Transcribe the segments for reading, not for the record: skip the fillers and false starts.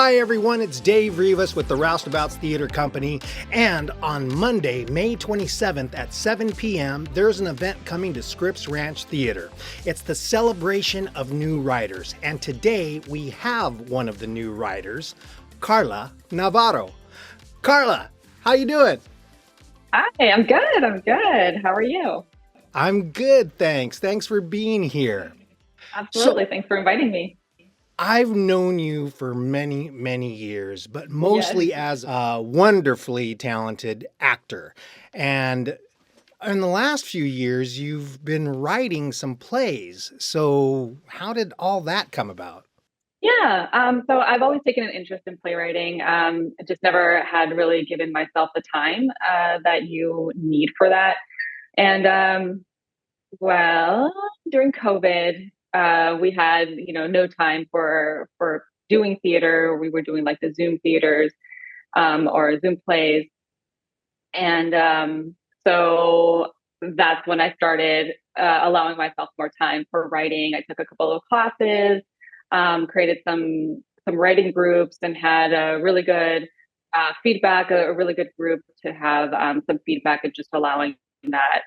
Hi everyone, it's Dave Rivas with the Roustabouts Theatre Company, and on Monday, May 27th at 7 p.m., there's an event coming to Scripps Ranch Theater. It's the celebration of new writers, and today we have one of the new writers, Carla Navarro. Carla, how you doing? Hi, I'm good. How are you? I'm good, thanks. Thanks for being here. Absolutely. Thanks for inviting me. I've known you for many, many years, but Yes. mostly as a wonderfully talented actor. And in the last few years, you've been writing some plays. So how did all that come about? Yeah. So I've always taken an interest in playwriting. I just never had really given myself the time that you need for that. And well, during COVID, we had no time for doing theater. We were doing like the Zoom theaters or Zoom plays, and so that's when I started allowing myself more time for writing. I took a couple of classes, created some writing groups, and had a really good feedback. A really good group to have some feedback, and just allowing that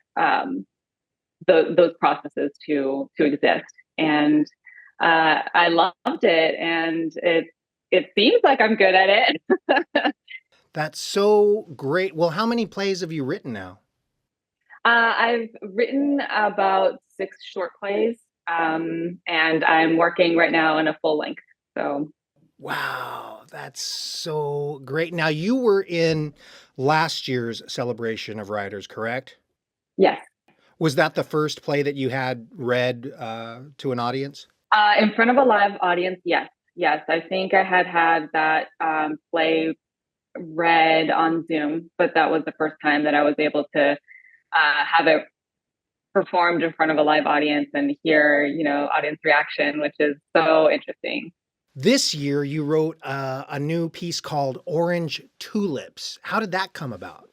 those processes to exist. And I loved it, and it seems like I'm good at it. That's so great. Well, how many plays have you written now? I've written about 6 short plays, and I'm working right now in a full length. So, Wow, that's so great. Now, you were in last year's celebration of writers, correct? yes, Was that the first play that you had read to an audience? in front of a live audience, yes, yes. I think I had that play read on Zoom, but that was the first time that I was able to have it performed in front of a live audience and hear, audience reaction, which is so interesting. This year, you wrote a new piece called Orange Tulips. How did that come about?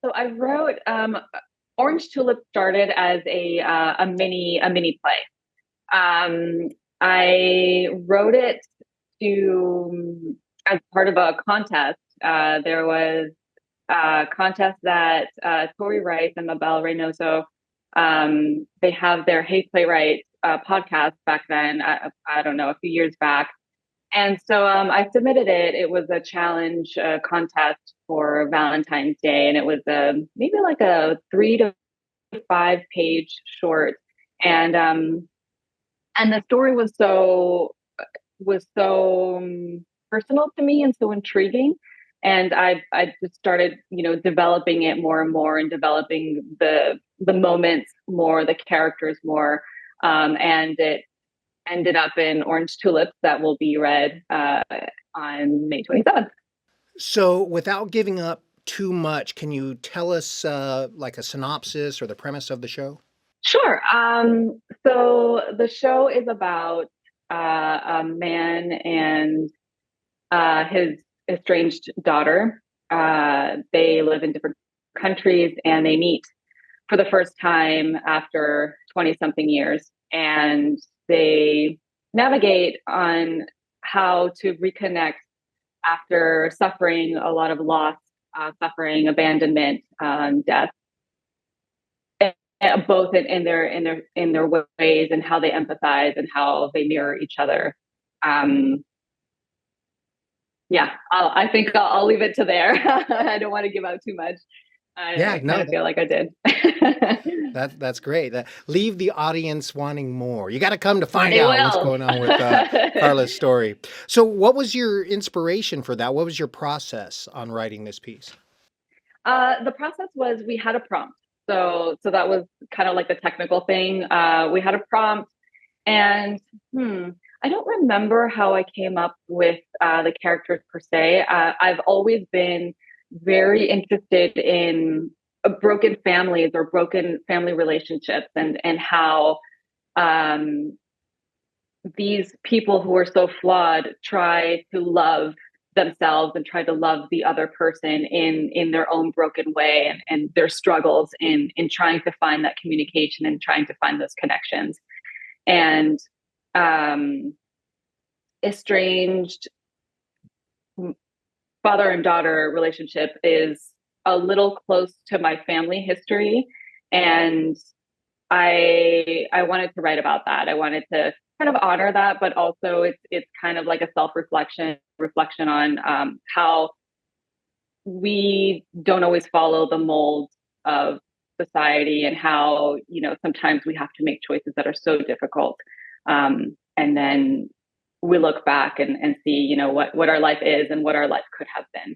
So I wrote Orange Tulip started as a mini play. I wrote it to as part of a contest. There was a contest that Tori Rice and Mabel Reynoso, they have their Hey Playwright podcast back then. I don't know, a few years back. And so I submitted it. It was a challenge contest for Valentine's Day, and it was maybe like a 3 to 5 page short. And the story was so personal to me and so intriguing. And I just started, developing it more and more, and developing the moments more, the characters more, and it ended up in Orange Tulips that will be read on May 27th. So, without giving up too much, can you tell us like a synopsis or the premise of the show? Sure. So the show is about a man and his estranged daughter. They live in different countries, and they meet for the first time after 20 something years. And they navigate on how to reconnect after suffering a lot of loss, suffering abandonment, death, both in their ways, and how they empathize and how they mirror each other. Um, yeah, I think I'll leave it to there. I don't want to give out too much. I Yeah, kind no, of feel like I did. that's great. Leave the audience wanting more. You got to come to find They out what's will. going on with Carla's story. So, what was your inspiration for that? What was your process on writing this piece? The process was, we had a prompt. So that was kind of like the technical thing. We had a prompt, and I don't remember how I came up with the characters per se. I've always been very interested in broken families or broken family relationships, and how um, these people who are so flawed try to love themselves and try to love the other person in their own broken way, and their struggles in trying to find that communication and trying to find those connections. And um estranged father and daughter relationship is a little close to my family history, and I wanted to write about that. I wanted to kind of honor that, but also it's kind of like a reflection on how we don't always follow the mold of society, and how, you know, sometimes we have to make choices that are so difficult, and then we look back and see, you know, what our life is and what our life could have been.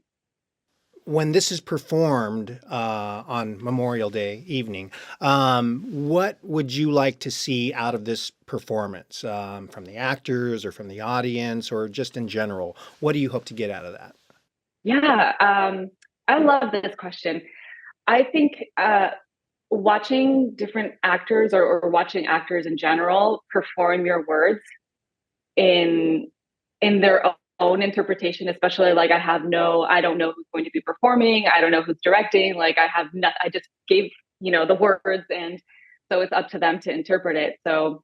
When this is performed on Memorial Day evening, what would you like to see out of this performance, from the actors or from the audience or just in general? What do you hope to get out of that? Yeah, I love this question. I think watching different actors, or watching actors in general perform your words in their own interpretation, especially like I don't know who's going to be performing, I don't know who's directing, like I have not, I just gave, you know, the words, and so it's up to them to interpret it. So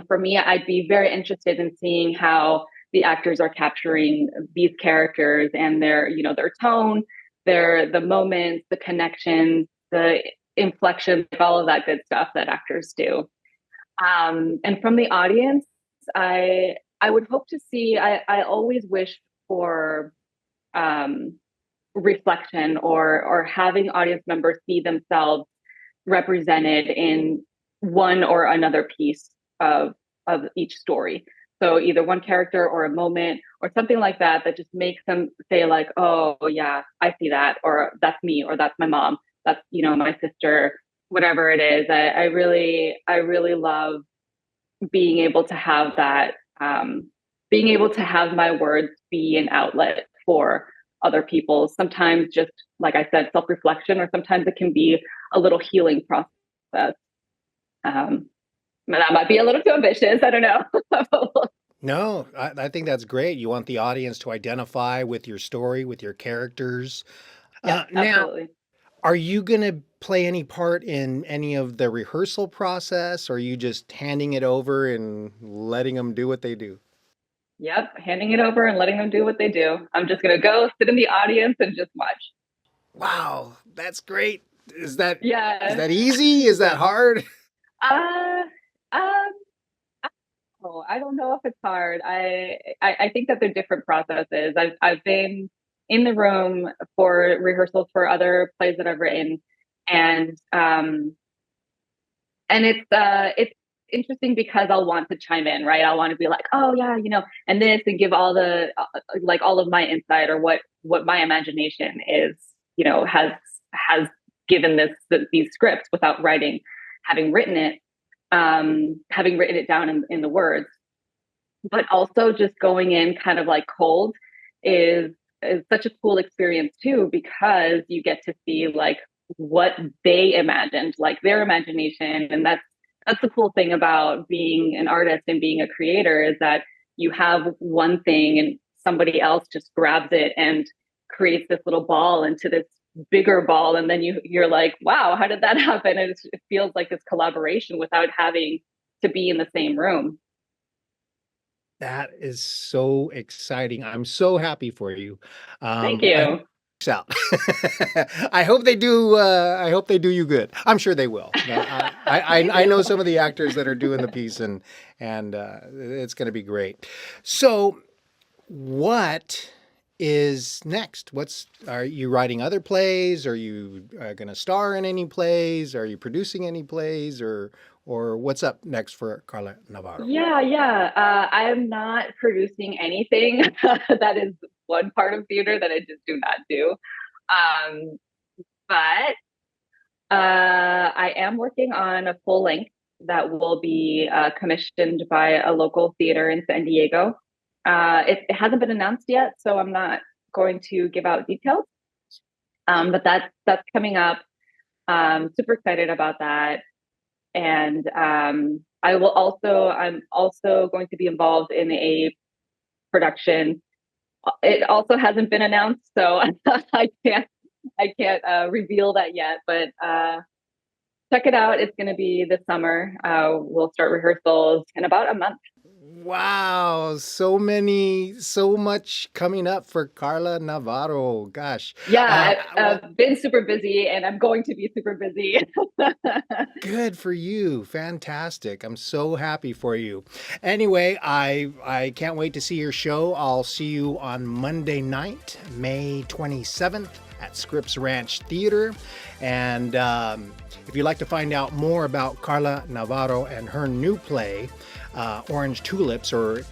for me, I'd be very interested in seeing how the actors are capturing these characters and their, you know, their tone, the moments, the connections, the inflections, all of that good stuff that actors do. And from the audience, I would hope to see. I always wish for reflection, or having audience members see themselves represented in one or another piece of each story. So either one character or a moment or something like that that just makes them say like, oh yeah, I see that, or that's me, or that's my mom, that's, you know, my sister, whatever it is. I really love being able to have that, being able to have my words be an outlet for other people. Sometimes just like I said, self-reflection, or sometimes it can be a little healing process. Um, that might be a little too ambitious. I don't know. No, I think that's great. You want the audience to identify with your story, with your characters. Yes, Now, absolutely. are you going to play any part in any of the rehearsal process, or are you just handing it over and letting them do what they do? Yep, handing it over and letting them do what they do. I'm just gonna go sit in the audience and just watch. Wow, that's great. Is Yeah. that easy? Is that hard? Uh, um, oh, I don't know if it's hard. I think that they're different processes. I've been in the room for rehearsals for other plays that I've written, and it's interesting because I'll want to chime in, right? I'll want to be like, oh yeah, you know, and this, and give all the like all of my insight, or what my imagination is, you know, has given these scripts without writing, having written it, having written it down in the words. But also just going in kind of like cold is such a cool experience too, because you get to see like what they imagined, like their imagination. And that's the cool thing about being an artist and being a creator, is that you have one thing and somebody else just grabs it and creates this little ball into this bigger ball, and then you're like, wow, how did that happen? And it feels like this collaboration without having to be in the same room. That is so exciting. I'm so happy for you. Thank I hope you. it works out. I hope they do. I hope they do you good. I'm sure they will. I know some of the actors that are doing the piece, and it's going to be great. So, what is next? Are you writing other plays? Are you going to star in any plays? Are you producing any plays, or what's up next for Carla Navarro? Yeah. I am not producing anything. That is one part of theater that I just do not do. Um, but I am working on a full length that will be commissioned by a local theater in San Diego. It hasn't been announced yet, so I'm not going to give out details. But that's coming up. Super excited about that. And I'm also going to be involved in a production. It also hasn't been announced, so I can't reveal that yet. But check it out. It's going to be this summer. We'll start rehearsals in about a month. Wow, so much coming up for Carla Navarro. Gosh. Yeah, Well, I've been super busy and I'm going to be super busy. good for you. Fantastic. I'm so happy for you. Anyway, I can't wait to see your show. I'll see you on Monday night, May 27th at Scripps Ranch Theater. And if you'd like to find out more about Carla Navarro and her new play, Orange Tulips, or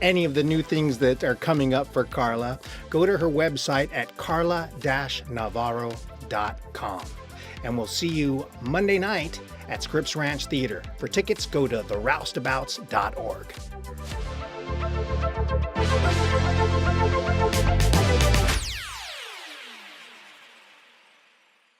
any of the new things that are coming up for Carla, go to her website at carla-navarro.com. And we'll see you Monday night at Scripps Ranch Theater. For tickets, go to theroustabouts.org.